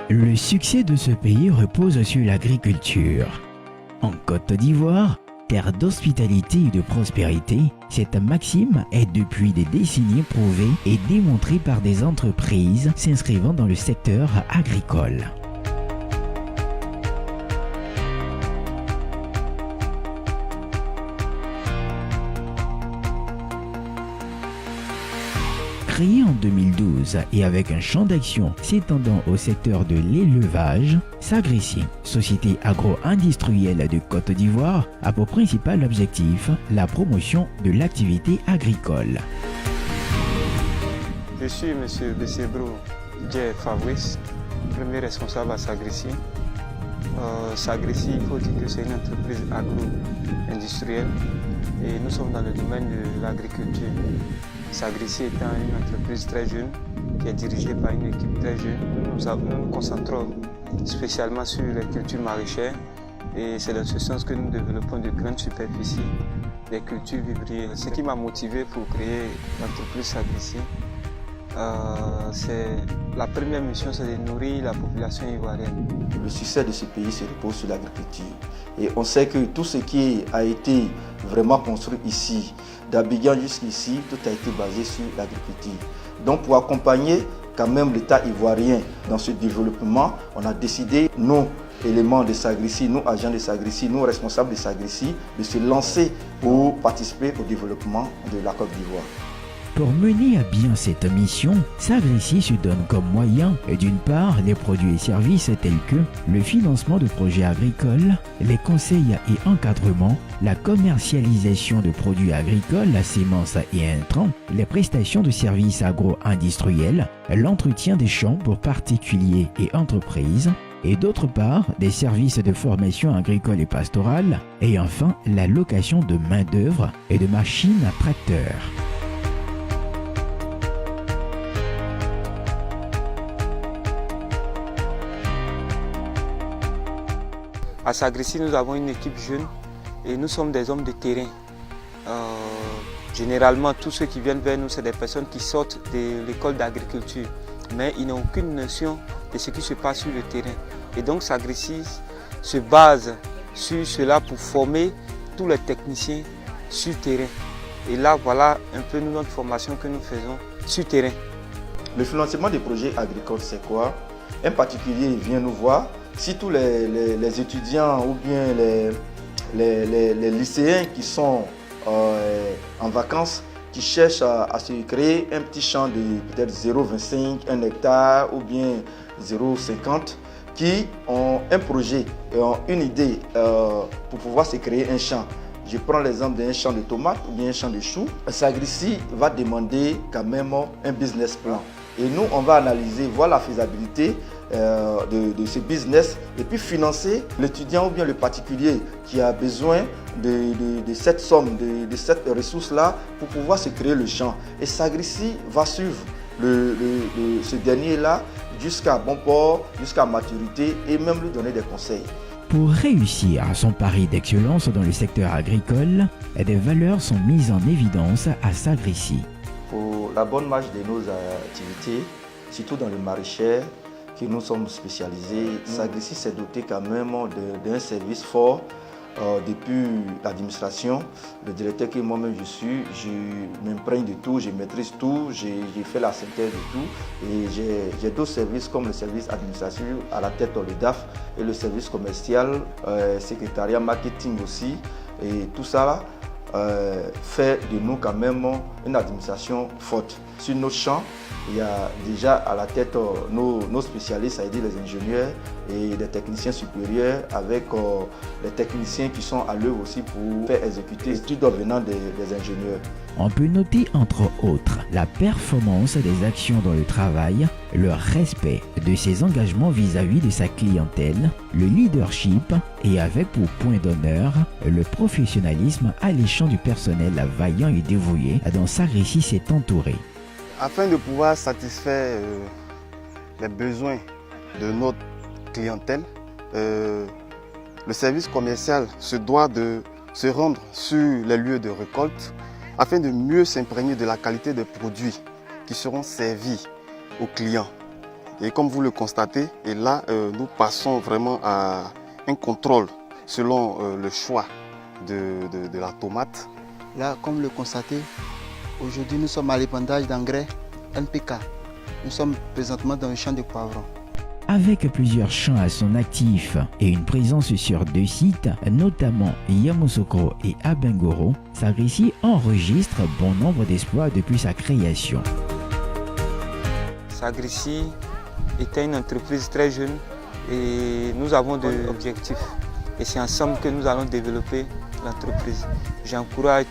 Le succès de ce pays repose sur l'agriculture. En Côte d'Ivoire, terre d'hospitalité et de prospérité, cette maxime est depuis des décennies prouvée et démontrée par des entreprises s'inscrivant dans le secteur agricole. Créée en 2012 et avec un champ d'action s'étendant au secteur de l'élevage, Sagrissi, société agro-industrielle de Côte d'Ivoire, a pour principal objectif la promotion de l'activité agricole. Je suis M. Bessébrou Dje Fabrice, premier responsable à Sagrissi. Sagrissi, il faut dire que c'est une entreprise agro-industrielle et nous sommes dans le domaine de l'agriculture. Sagrissi étant une entreprise très jeune, qui est dirigée par une équipe très jeune, nous nous concentrons spécialement sur les cultures maraîchères et c'est dans ce sens que nous développons de grandes superficies, des cultures vivrières. Ce qui m'a motivé pour créer l'entreprise Sagrissi, la première mission, c'est de nourrir la population ivoirienne. Le succès de ce pays se repose sur l'agriculture. Et on sait que tout ce qui a été vraiment construit ici, d'Abidjan jusqu'ici, tout a été basé sur l'agriculture. Donc pour accompagner quand même l'État ivoirien dans ce développement, on a décidé, nous, éléments de Sagrissi, nous, agents de Sagrissi, nous, responsables de Sagrissi, de se lancer pour participer au développement de la Côte d'Ivoire. Pour mener à bien cette mission, Sagrissi se donne comme moyen, d'une part, les produits et services tels que le financement de projets agricoles, les conseils et encadrements, la commercialisation de produits agricoles, la sémence et intrants, les prestations de services agro-industriels, l'entretien des champs pour particuliers et entreprises, et d'autre part, des services de formation agricole et pastorale, et enfin, la location de main-d'œuvre et de machines à tracteurs. À Sagrissi, nous avons une équipe jeune et nous sommes des hommes de terrain. Généralement, tous ceux qui viennent vers nous, c'est des personnes qui sortent de l'école d'agriculture, mais ils n'ont aucune notion de ce qui se passe sur le terrain. Et donc Sagrissi se base sur cela pour former tous les techniciens sur terrain. Et là, voilà un peu notre formation que nous faisons sur terrain. Le financement des projets agricoles, c'est quoi? Un particulier vient nous voir. Si tous les étudiants ou bien les lycéens qui sont en vacances, qui cherchent à se créer un petit champ de peut-être 0,25, 1 hectare ou bien 0,50, qui ont un projet et ont une idée pour pouvoir se créer un champ. Je prends l'exemple d'un champ de tomates ou bien un champ de choux. Sagrissi va demander quand même un business plan. Et nous, on va analyser, voir la faisabilité de ce business et puis financer l'étudiant ou bien le particulier qui a besoin de cette somme, de cette ressource-là pour pouvoir se créer le champ. Et Sagrissi va suivre ce dernier-là jusqu'à bon port, jusqu'à maturité et même lui donner des conseils. Pour réussir son pari d'excellence dans le secteur agricole, des valeurs sont mises en évidence à Sagrissi. Pour la bonne marche de nos activités, surtout dans le maraîcher, que nous sommes spécialisés, Sagrissi s'est doté quand même d'un service fort depuis l'administration. Le directeur que moi-même je suis, je m'imprègne de tout, je maîtrise tout, j'ai fait la synthèse de tout. Et j'ai d'autres services comme le service administratif à la tête le DAF et le service commercial, secrétariat marketing aussi. Et tout ça là, fait de nous quand même une administration forte. Sur nos champs, il y a déjà à la tête nos spécialistes, c'est-à-dire les ingénieurs et les techniciens supérieurs avec les techniciens qui sont à l'œuvre aussi pour faire exécuter les études venant des ingénieurs. On peut noter entre autres la performance des actions dans le travail, le respect de ses engagements vis-à-vis de sa clientèle, le leadership et avec pour point d'honneur le professionnalisme alléchant du personnel vaillant et dévoué dont Sagrissi s'est entouré. Afin de pouvoir satisfaire les besoins de notre clientèle, le service commercial se doit de se rendre sur les lieux de récolte afin de mieux s'imprégner de la qualité des produits qui seront servis aux clients. Et comme vous le constatez, et là, nous passons vraiment à un contrôle selon le choix de la tomate. Là, comme le constatez, aujourd'hui nous sommes à l'épandage d'engrais NPK. Nous sommes présentement dans le champ de poivrons. Avec plusieurs champs à son actif et une présence sur 2 sites, notamment Yamoussoukro et Abengouro, Sagrissi enregistre bon nombre d'exploits depuis sa création. Sagrissi était une entreprise très jeune et nous avons des objectifs. Et c'est ensemble que nous allons développer l'entreprise. J'encourage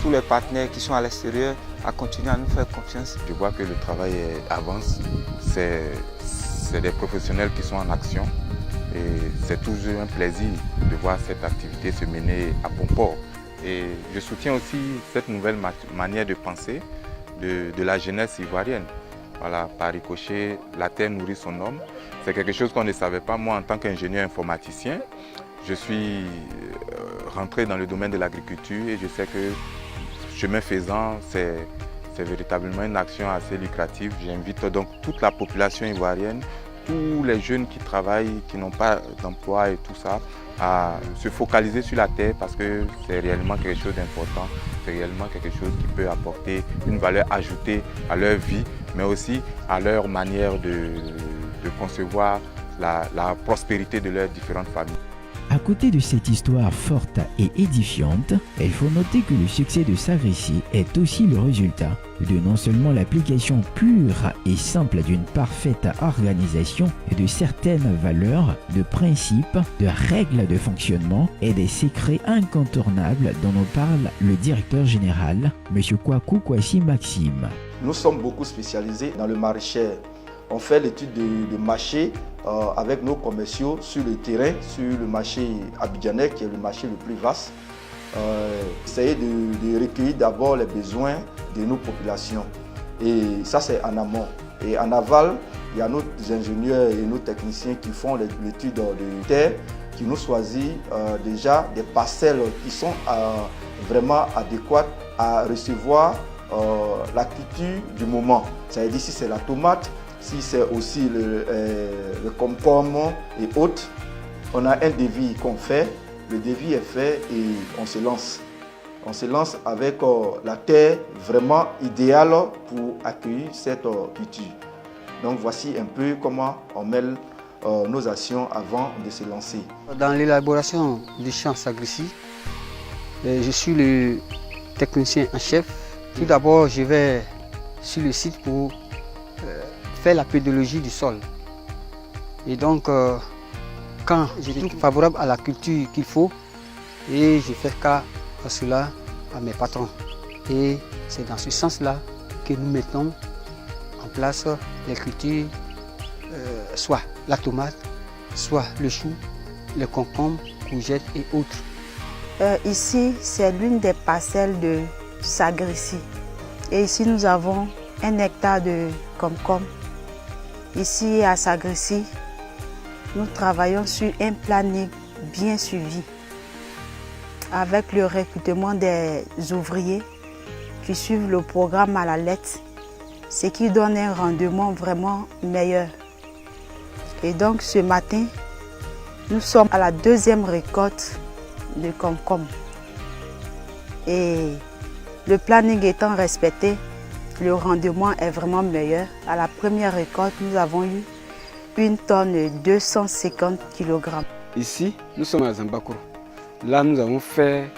tous les partenaires qui sont à l'extérieur à continuer à nous faire confiance. Je vois que le travail avance. C'est des professionnels qui sont en action et c'est toujours un plaisir de voir cette activité se mener à bon port. Et je soutiens aussi cette nouvelle manière de penser de la jeunesse ivoirienne. Voilà, par ricochet, la terre nourrit son homme. C'est quelque chose qu'on ne savait pas. Moi, en tant qu'ingénieur informaticien, je suis rentré dans le domaine de l'agriculture et je sais que chemin faisant, c'est véritablement une action assez lucrative. J'invite donc toute la population ivoirienne, tous les jeunes qui travaillent, qui n'ont pas d'emploi et tout ça, à se focaliser sur la terre parce que c'est réellement quelque chose d'important, c'est réellement quelque chose qui peut apporter une valeur ajoutée à leur vie, mais aussi à leur manière de concevoir la prospérité de leurs différentes familles. À côté de cette histoire forte et édifiante, il faut noter que le succès de Sagrissi est aussi le résultat de non seulement l'application pure et simple d'une parfaite organisation et de certaines valeurs, de principes, de règles de fonctionnement et des secrets incontournables dont nous parle le directeur général, M. Kwaku Kwasi Maxime. Nous sommes beaucoup spécialisés dans le maraîcher. On fait l'étude de marché avec nos commerciaux sur le terrain, sur le marché abidjanais qui est le marché le plus vaste. Essayer de recueillir d'abord les besoins de nos populations. Et ça, c'est en amont. Et en aval, il y a nos ingénieurs et nos techniciens qui font l'étude de terre, qui nous choisissent déjà des parcelles qui sont vraiment adéquates à recevoir la culture du moment. Ça veut dire si c'est la tomate, si c'est aussi le concombre et autres, on a un devis qu'on fait, le devis est fait et on se lance. On se lance avec la terre vraiment idéale pour accueillir cette culture. Donc voici un peu comment on mêle nos actions avant de se lancer. Dans l'élaboration du champ Sagrissi, je suis le technicien en chef. Tout d'abord, je vais sur le site pour faire la pédologie du sol. Et donc, quand je trouve favorable à la culture qu'il faut, et je fais cas à cela à mes patrons. Et c'est dans ce sens-là que nous mettons en place les cultures, soit la tomate, soit le chou, le concombre, courgettes et autres. Ici, c'est l'une des parcelles de Sagrissi. Et ici, nous avons 1 hectare de concombre. Ici, à Sagrissi, nous travaillons sur un planning bien suivi avec le recrutement des ouvriers qui suivent le programme à la lettre, ce qui donne un rendement vraiment meilleur. Et donc, ce matin, nous sommes à la 2e récolte de concombre. Et le planning étant respecté, le rendement est vraiment meilleur. À la première récolte, nous avons eu 1 tonne et 250 kg. Ici, nous sommes à Zambakro. Là, nous avons fait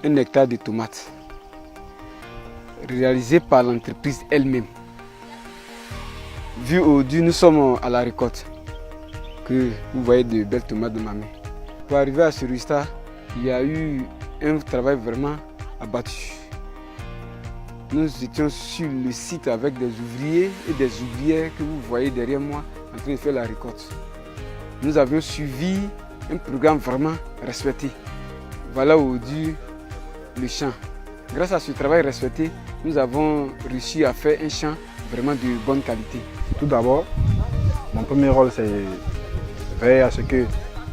1 hectare de tomates réalisé par l'entreprise elle-même. Vu aujourd'hui, nous sommes à la récolte. Que vous voyez de belles tomates de ma main. Pour arriver à ce résultat, il y a eu un travail vraiment abattu. Nous étions sur le site avec des ouvriers et des ouvrières que vous voyez derrière moi en train de faire la récolte. Nous avions suivi un programme vraiment respecté. Voilà aujourd'hui le champ. Grâce à ce travail respecté, nous avons réussi à faire un champ vraiment de bonne qualité. Tout d'abord, mon premier rôle, c'est veiller à ce que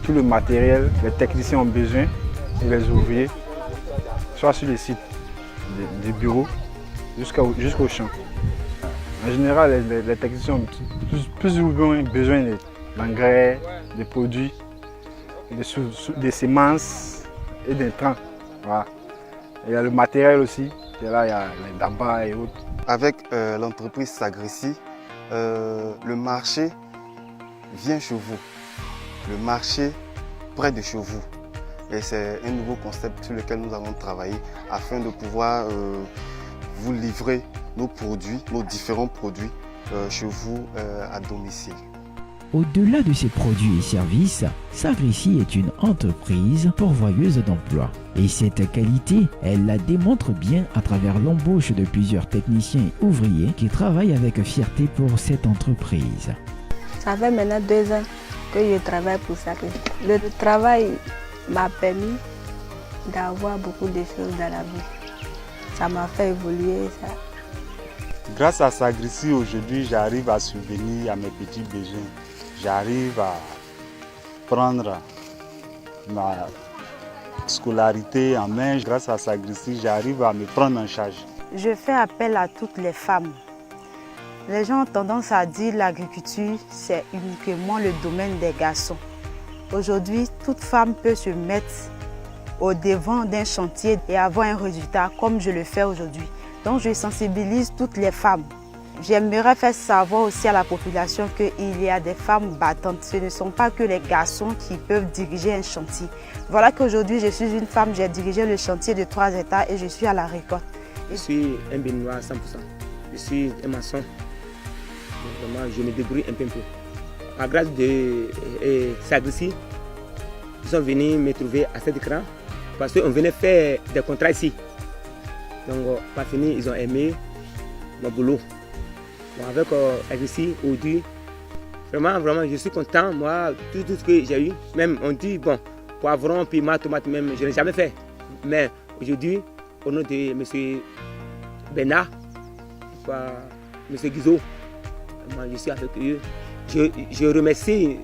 tout le matériel, les techniciens ont besoin et les ouvriers soient sur le site du bureau jusqu'au champ. En général, les techniciens ont plus ou moins besoin d'engrais, de produits, des semences et d'intrants. Voilà. Il y a le matériel aussi, et là il y a les dabas et autres. Avec l'entreprise Sagrissi, le marché vient chez vous, le marché près de chez vous. Et c'est un nouveau concept sur lequel nous allons travailler afin de pouvoir vous livrer nos produits, nos différents produits chez vous à domicile. Au-delà de ses produits et services, Sagrissi est une entreprise pourvoyeuse d'emplois. Et cette qualité, elle la démontre bien à travers l'embauche de plusieurs techniciens et ouvriers qui travaillent avec fierté pour cette entreprise. Ça fait maintenant 2 ans que je travaille pour Sagrissi. Le travail m'a permis d'avoir beaucoup de choses dans la vie. Ça m'a fait évoluer. Ça. Grâce à Sagrissi, aujourd'hui, j'arrive à subvenir à mes petits besoins. J'arrive à prendre ma scolarité en main. Grâce à Sagrissi, j'arrive à me prendre en charge. Je fais appel à toutes les femmes. Les gens ont tendance à dire que l'agriculture, c'est uniquement le domaine des garçons. Aujourd'hui, toute femme peut se mettre au devant d'un chantier et avoir un résultat comme je le fais aujourd'hui. Donc je sensibilise toutes les femmes. J'aimerais faire savoir aussi à la population qu'il y a des femmes battantes. Ce ne sont pas que les garçons qui peuvent diriger un chantier. Voilà qu'aujourd'hui je suis une femme, j'ai dirigé le chantier de 3 hectares et je suis à la récolte. Je suis un béninois à 100%. Je suis un maçon. Vraiment, je me débrouille un peu. À grâce de Sagrissi, ils sont venus me trouver à cet écran parce qu'on venait faire des contrats ici. Donc, pas fini, ils ont aimé mon boulot. Bon, avec Sagrissi, aujourd'hui, vraiment, je suis content. Moi, tout ce que j'ai eu, même on dit, bon, poivron, piment, tomate, même, je n'ai jamais fait. Mais aujourd'hui, au nom de M. Bernard, M. Guizot, je suis avec eux. Je remercie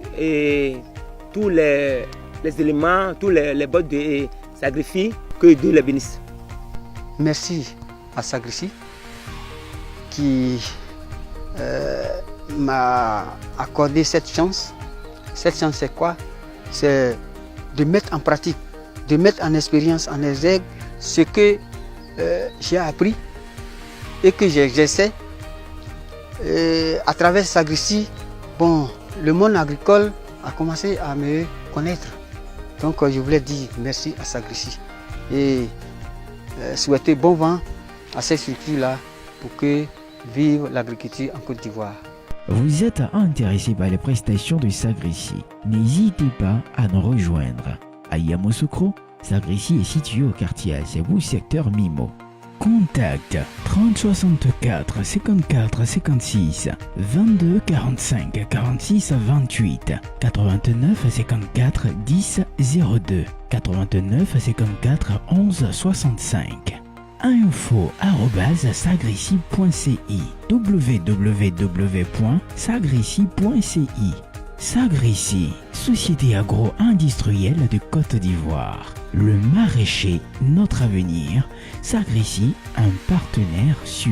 tous les éléments, tous les bottes de Sagrissi, que Dieu les bénisse. Merci à Sagrissi qui m'a accordé cette chance. Cette chance, c'est quoi? C'est de mettre en pratique, de mettre en expérience, en exergue ce que j'ai appris et que j'exerçais. À travers Sagrissi, bon, le monde agricole a commencé à me connaître. Donc je voulais dire merci à Sagrissi et souhaiter bon vent à cette structure-là pour que vive l'agriculture en Côte d'Ivoire. Vous êtes intéressé par les prestations de Sagrissi? N'hésitez pas à nous rejoindre. À Yamoussoukro, Sagrissi est situé au quartier Azebou, secteur Mimo. Contact 30 64 54 56 22 45 46 28 89 54 10 02 89 54 11 65 info@sagrissi.ci www.sagrissi.ci. Sagrissi, société agro-industrielle de Côte d'Ivoire. Le maraîcher, notre avenir. Sagrissi, un partenaire sûr.